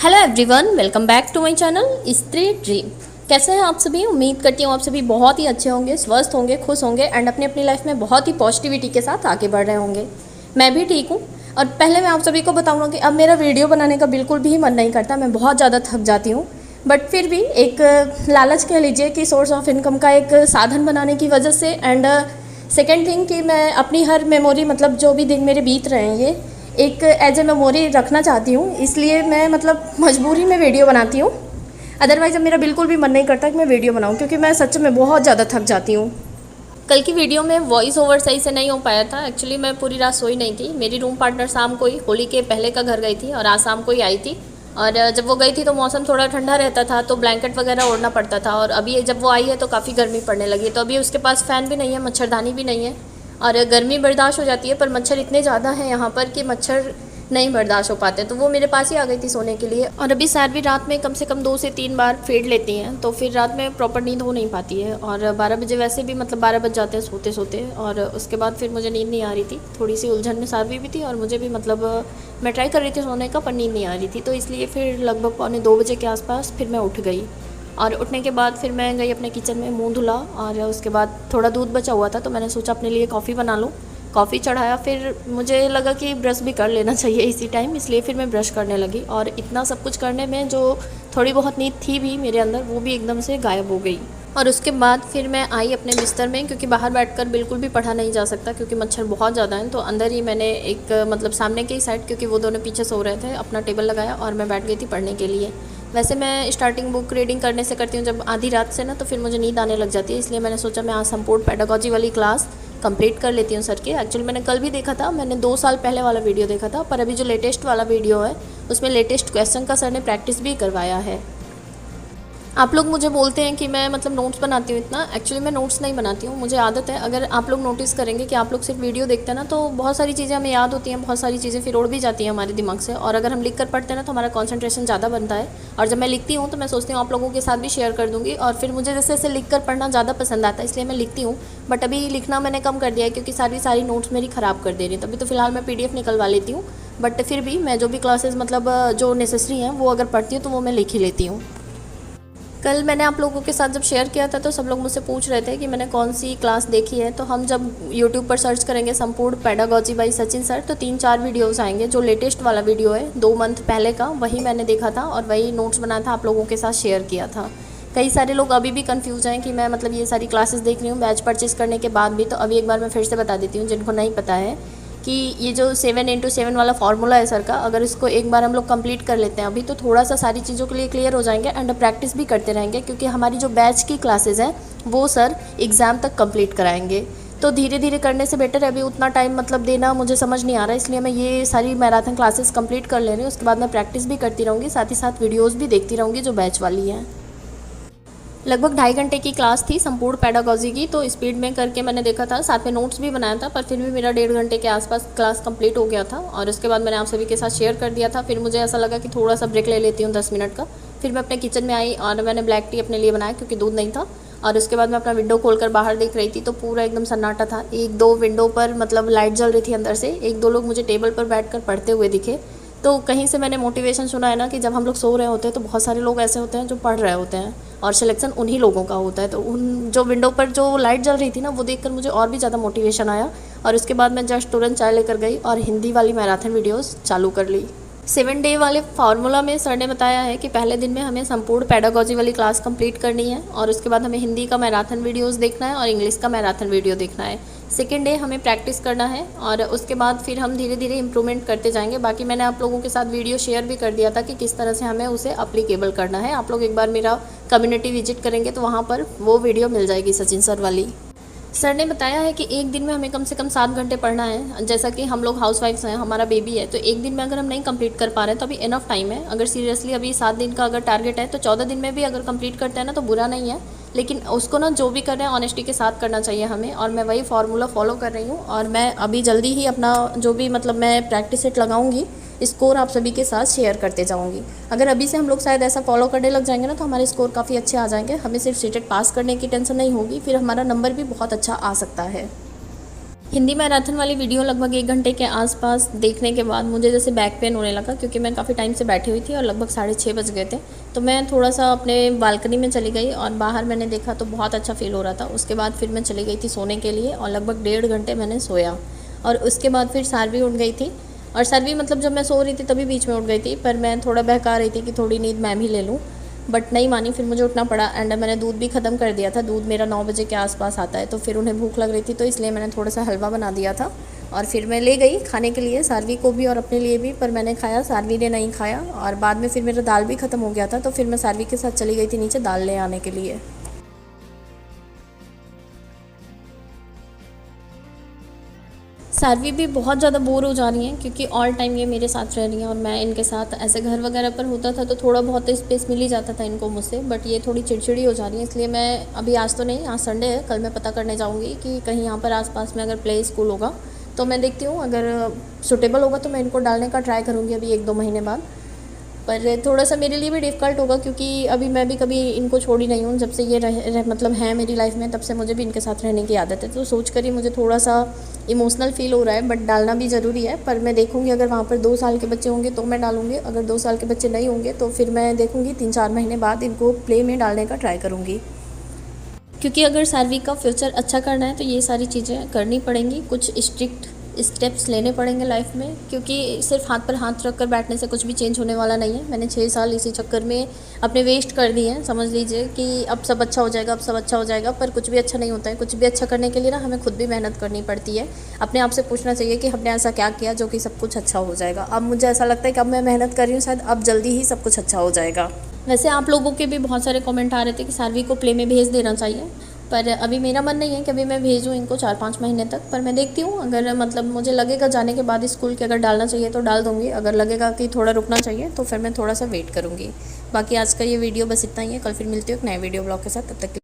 Hello everyone, welcome back to my channel Stree dream. कैसे हैं आप सभी? उम्मीद करती हूँ आप सभी बहुत ही अच्छे होंगे, स्वस्थ होंगे, खुश होंगे एंड अपनी अपनी लाइफ में बहुत ही पॉजिटिविटी के साथ आगे बढ़ रहे होंगे। मैं भी ठीक हूँ। और पहले मैं आप सभी को बताऊँगा कि अब मेरा वीडियो बनाने का बिल्कुल भी मन नहीं करता, मैं बहुत ज़्यादा थक जाती हूँ। बट फिर भी एक लालच कह लीजिए कि सोर्स ऑफ इनकम का एक साधन बनाने की वजह से एंड सेकेंड थिंग कि मैं अपनी हर मेमोरी मतलब जो भी दिन मेरे बीत रहे हैं ये एक एज ए मेमोरी रखना चाहती हूँ, इसलिए मैं मतलब मजबूरी में वीडियो बनाती हूँ। अदरवाइज़ अब मेरा बिल्कुल भी मन नहीं करता कि मैं वीडियो बनाऊँ, क्योंकि मैं सच में बहुत ज़्यादा थक जाती हूँ। कल की वीडियो में वॉइस ओवर सही से नहीं हो पाया था। एक्चुअली मैं पूरी रात सोई नहीं थी। मेरी रूम पार्टनर शाम को ही होली के पहले का घर गई थी और आज शाम को ही आई थी। और जब वो गई थी तो मौसम थोड़ा ठंडा रहता था तो ब्लैंकेट वगैरह ओढ़ना पड़ता था, और अभी जब वो आई है तो काफ़ी गर्मी पड़ने लगी। तो अभी उसके पास फ़ैन भी नहीं है, मच्छरदानी भी नहीं है, और गर्मी बर्दाश्त हो जाती है पर मच्छर इतने ज़्यादा हैं यहाँ पर कि मच्छर नहीं बर्दाश्त हो पाते। तो वो मेरे पास ही आ गई थी सोने के लिए। और अभी सैर भी रात में कम से कम 2 से 3 बार फेड लेती हैं, तो फिर रात में प्रॉपर नींद हो नहीं पाती है। और 12 बजे वैसे भी मतलब 12 बज जाते हैं सोते सोते, और उसके बाद फिर मुझे नींद नहीं आ रही थी। थोड़ी सी उलझन में सारवी भी थी और मुझे भी मतलब मैं ट्राई कर रही थी सोने का पर नींद नहीं आ रही थी। तो इसलिए फिर लगभग 1:45 बजे के आसपास फिर मैं उठ गई। और उठने के बाद फिर मैं गई अपने किचन में, मुँह धुला, और उसके बाद थोड़ा दूध बचा हुआ था तो मैंने सोचा अपने लिए कॉफ़ी बना लूँ। कॉफ़ी चढ़ाया, फिर मुझे लगा कि ब्रश भी कर लेना चाहिए इसी टाइम, इसलिए फिर मैं ब्रश करने लगी। और इतना सब कुछ करने में जो थोड़ी बहुत नींद थी भी मेरे अंदर वो भी एकदम से गायब हो गई। और उसके बाद फिर मैं आई अपने बिस्तर में, क्योंकि बाहर बैठकर बिल्कुल भी पढ़ा नहीं जा सकता क्योंकि मच्छर बहुत ज़्यादा हैं। तो अंदर ही मैंने एक मतलब सामने की साइड, क्योंकि वो दोनों पीछे सो रहे थे, अपना टेबल लगाया और मैं बैठ गई थी पढ़ने के लिए। वैसे मैं स्टार्टिंग बुक रीडिंग करने से करती हूँ जब आधी रात से ना, तो फिर मुझे नींद आने लग जाती है। इसलिए मैंने सोचा मैं आज संपूर्ण पेडागॉजी वाली क्लास कंप्लीट कर लेती हूँ सर के। एक्चुअली मैंने कल भी देखा था, मैंने 2 साल पहले वाला वीडियो देखा था, पर अभी जो लेटेस्ट वाला वीडियो है उसमें लेटेस्ट क्वेश्चन का सर ने प्रैक्टिस भी करवाया है। आप लोग मुझे बोलते हैं कि मैं मतलब नोट्स बनाती हूँ इतना। एक्चुअली मैं नोट्स नहीं बनाती हूँ, मुझे आदत है। अगर आप लोग नोटिस करेंगे कि आप लोग सिर्फ वीडियो देखते हैं ना, तो बहुत सारी चीज़ें हमें याद होती हैं, बहुत सारी चीज़ें फिर उड़ भी जाती हैं हमारे दिमाग से। और अगर हम लिख कर पढ़ते हैं ना तो हमारा कॉन्सेंट्रेशन ज़्यादा बनता है। और जब मैं लिखती हूँ तो मैं सोचती हूँ आप लोगों के साथ भी शेयर कर दूँगी, और फिर मुझे जैसे जैसे लिख कर पढ़ना ज़्यादा पसंद आता है, इसलिए मैं लिखती हूँ। बट अभी लिखना मैंने कम कर दिया है क्योंकि सारी नोट्स मेरी ख़राब कर दे रही है। तभी तो फिलहाल मैं PDF निकलवा लेती हूँ, बट फिर भी मैं जो भी क्लासेस मतलब जो नेसेसरी हैं वो अगर पढ़ती हूँ तो वो मैं लिख ही लेती हूँ। कल मैंने आप लोगों के साथ जब शेयर किया था तो सब लोग मुझसे पूछ रहे थे कि मैंने कौन सी क्लास देखी है। तो हम जब YouTube पर सर्च करेंगे संपूर्ण पेडागॉजी बाय सचिन सर, तो 3-4 वीडियोस आएंगे। जो लेटेस्ट वाला वीडियो है 2 मंथ पहले का, वही मैंने देखा था और वही नोट्स बनाया था, आप लोगों के साथ शेयर किया था। कई सारे लोग अभी भी कंफ्यूज हैं कि मैं मतलब ये सारी क्लासेस देख रही हूँ बैच परचेज़ करने के बाद भी। तो अभी एक बार मैं फिर से बता देती हूँ जिनको नहीं पता है कि ये जो 7x7 वाला फार्मूला है सर का, अगर इसको एक बार हम लोग कंप्लीट कर लेते हैं अभी, तो थोड़ा सा सारी चीज़ों के लिए क्लियर हो जाएंगे एंड प्रैक्टिस भी करते रहेंगे, क्योंकि हमारी जो बैच की क्लासेस हैं वो सर एग्ज़ाम तक कंप्लीट कराएंगे। तो धीरे धीरे करने से बेटर है। अभी उतना टाइम मतलब देना मुझे समझ नहीं आ रहा, इसलिए मैं ये सारी मैराथन क्लासेस कंप्लीट कर ले रही हूँ। उसके बाद मैं प्रैक्टिस भी करती रहूँगी, साथ ही साथ वीडियोज़ भी देखती रहूँगी जो बैच वाली हैं। लगभग 2.5 घंटे की क्लास थी संपूर्ण पेडागॉजी की, तो स्पीड में करके मैंने देखा था, साथ में नोट्स भी बनाया था, पर फिर भी मेरा 1.5 घंटे के आसपास क्लास कंप्लीट हो गया था। और उसके बाद मैंने आप सभी के साथ शेयर कर दिया था। फिर मुझे ऐसा लगा कि थोड़ा सा ब्रेक ले लेती हूँ 10 मिनट का। फिर मैं अपने किचन में आई और मैंने ब्लैक टी अपने लिए बनाया क्योंकि दूध नहीं था। और उसके बाद मैं अपना विंडो खोलकर बाहर देख रही थी तो पूरा एकदम सन्नाटा था। 1-2 विंडो पर मतलब लाइट जल रही थी अंदर से। 1-2 लोग मुझे टेबल पर बैठकर पढ़ते हुए दिखे। तो कहीं से मैंने मोटिवेशन सुना है ना कि जब हम लोग सो रहे होते हैं तो बहुत सारे लोग ऐसे होते हैं जो पढ़ रहे होते हैं, और सिलेक्शन उन्हीं लोगों का होता है। तो उन जो विंडो पर जो लाइट जल रही थी ना, वो देखकर मुझे और भी ज़्यादा मोटिवेशन आया। और उसके बाद मैं जस्ट तुरंत चाय लेकर गई और हिंदी वाली मैराथन वीडियोस चालू कर ली। 7 डे वाले फार्मूला में सर ने बताया है कि पहले दिन में हमें संपूर्ण पेडागॉजी वाली क्लास कंप्लीट करनी है, और उसके बाद हमें हिंदी का मैराथन वीडियोस देखना है और इंग्लिश का मैराथन वीडियो देखना है। सेकेंड डे हमें प्रैक्टिस करना है, और उसके बाद फिर हम धीरे धीरे इम्प्रूवमेंट करते जाएंगे। बाकी मैंने आप लोगों के साथ वीडियो शेयर भी कर दिया था कि किस तरह से हमें उसे अप्लीकेबल करना है। आप लोग एक बार मेरा कम्युनिटी विजिट करेंगे तो वहाँ पर वो वीडियो मिल जाएगी सचिन सर वाली। सर ने बताया है कि एक दिन में हमें कम से कम 7 घंटे पढ़ना है। जैसा कि हम लोग हाउसवाइफ्स हैं, हमारा बेबी है, तो एक दिन में अगर हम नहीं कंप्लीट कर पा रहे हैं तो अभी इनफ टाइम है। अगर सीरियसली अभी 7 दिन का अगर टारगेट है तो 14 दिन में भी अगर कंप्लीट करते हैं ना तो बुरा नहीं है। लेकिन उसको ना जो भी कर रहे हैं ऑनेस्टी के साथ करना चाहिए हमें, और मैं वही फार्मूला फॉलो कर रही हूँ। और मैं अभी जल्दी ही अपना जो भी मतलब मैं प्रैक्टिस सेट लगाऊंगी, स्कोर आप सभी के साथ शेयर करते जाऊंगी। अगर अभी से हम लोग शायद ऐसा फॉलो करने लग जाएंगे ना तो हमारे स्कोर काफ़ी अच्छे आ जाएंगे। हमें सिर्फ सीटेट पास करने की टेंशन नहीं होगी, फिर हमारा नंबर भी बहुत अच्छा आ सकता है। हिंदी मैराथन वाली वीडियो लगभग 1 घंटे के आसपास देखने के बाद मुझे जैसे बैक पेन होने लगा, क्योंकि मैं काफ़ी टाइम से बैठी हुई थी और लगभग 6:30 बज गए थे। तो मैं थोड़ा सा अपने बालकनी में चली गई और बाहर मैंने देखा तो बहुत अच्छा फ़ील हो रहा था। उसके बाद फिर मैं चली गई थी सोने के लिए और लगभग 1.5 घंटे मैंने सोया। और उसके बाद फिर सारवी उठ गई थी, और सारवी मतलब जब मैं सो रही थी तभी बीच में उठ गई थी, पर मैं थोड़ा बहका रही थी कि थोड़ी नींद मैं भी ले लूँ, बट नहीं मानी। फिर मुझे उठना पड़ा एंड मैंने दूध भी ख़त्म कर दिया था। दूध मेरा 9 बजे के आसपास आता है, तो फिर उन्हें भूख लग रही थी, तो इसलिए मैंने थोड़ा सा हलवा बना दिया था और फिर मैं ले गई खाने के लिए, सारवी को भी और अपने लिए भी। पर मैंने खाया, सारवी ने नहीं खाया। और बाद में फिर मेरा दाल भी ख़त्म हो गया था, तो फिर मैं सारवी के साथ चली गई थी नीचे दाल ले आने के लिए। सारवी भी बहुत ज़्यादा बोर हो जा रही हैं, क्योंकि ऑल टाइम ये मेरे साथ रह रही हैं और मैं इनके साथ ऐसे घर वगैरह पर होता था तो थोड़ा बहुत स्पेस मिल ही जाता था इनको मुझसे, बट ये थोड़ी चिड़चिड़ी हो जा रही है। इसलिए मैं अभी, आज तो नहीं, आज संडे है, कल मैं पता करने जाऊँगी कि कहीं यहाँ पर आसपास में अगर प्ले स्कूल होगा तो मैं देखती हूँ, अगर सूटेबल होगा तो मैं इनको डालने का ट्राई करूँगी अभी 1-2 महीने बाद। पर थोड़ा सा मेरे लिए भी डिफ़िकल्ट होगा, क्योंकि अभी मैं भी कभी इनको छोड़ी नहीं हूँ। जब से ये मतलब है मेरी लाइफ में, तब से मुझे भी इनके साथ रहने की आदत है। तो सोच कर ही मुझे थोड़ा सा इमोशनल फ़ील हो रहा है, बट डालना भी ज़रूरी है। पर मैं देखूँगी, अगर वहाँ पर 2 साल के बच्चे होंगे तो मैं डालूँगी, अगर 2 साल के बच्चे नहीं होंगे तो फिर मैं देखूँगी 3-4 महीने बाद इनको प्ले में डालने का ट्राई करूँगी। क्योंकि अगर सारवी का फ्यूचर अच्छा करना है तो ये सारी चीज़ें करनी पड़ेंगी, कुछ स्ट्रिक्ट स्टेप्स लेने पड़ेंगे लाइफ में, क्योंकि सिर्फ हाथ पर हाथ रख कर बैठने से कुछ भी चेंज होने वाला नहीं है। मैंने 6 साल इसी चक्कर में अपने वेस्ट कर दिए हैं। समझ लीजिए कि अब सब अच्छा हो जाएगा, अब सब अच्छा हो जाएगा, पर कुछ भी अच्छा नहीं होता है। कुछ भी अच्छा करने के लिए ना हमें खुद भी मेहनत करनी पड़ती है। अपने आप से पूछना चाहिए कि हमने ऐसा क्या किया जो कि सब कुछ अच्छा हो जाएगा। अब मुझे ऐसा लगता है कि अब मैं मेहनत कर रही हूँ, शायद अब जल्दी ही सब कुछ अच्छा हो जाएगा। वैसे आप लोगों के भी बहुत सारे कमेंट आ रहे थे कि सारवी को प्ले में भेज देना चाहिए, पर अभी मेरा मन नहीं है कि अभी मैं भेजूँ इनको 4-5 महीने तक। पर मैं देखती हूँ, अगर मतलब मुझे लगेगा जाने के बाद स्कूल के अगर डालना चाहिए तो डाल दूँगी, अगर लगेगा कि थोड़ा रुकना चाहिए तो फिर मैं थोड़ा सा वेट करूँगी। बाकी आज का ये वीडियो बस इतना ही है। कल फिर मिलती हूँ एक नए वीडियो ब्लॉग के साथ, तब तक